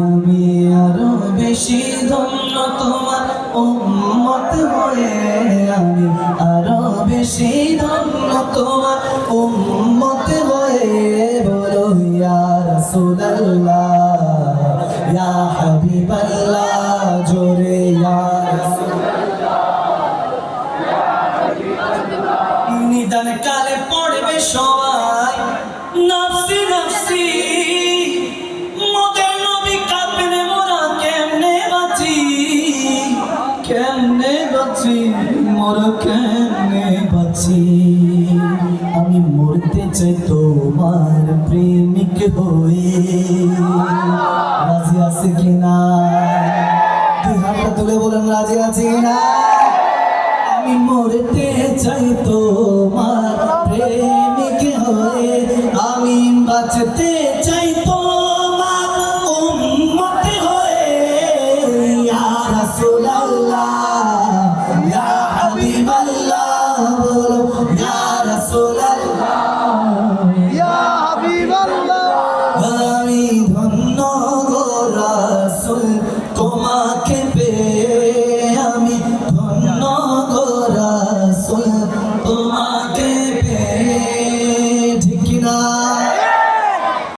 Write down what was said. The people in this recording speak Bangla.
আমি আরো বেশি ধন্য তোমার উম্মত হয়ে, আমি আরো বেশি ধন্য তোমার উম্মত হয়ে। বলো ইয়া রাসূলুল্লাহ, ইয়া হাবিবাল্লাহ, জোরে ইয়া রাসূলুল্লাহ, ইয়া হাবিবাল্লাহ। নিদান কালে পড়বে সবাই নফসি নফসি, মোদের নবী কাঁদবে মোরা কেমনে বাঁচি, কেমনে বাঁচি, মোরা কেমনে বাঁচি। আমি মরতে চাই তোমার প্রেমিক হয়ে, রাজি আছে কিনা? দুই হাতটা তুলে বলেন রাজি আছে কিনা? আমি মরতে চাই তোমার প্রেমিক হয়ে, আমি বাঁচতে চাই তো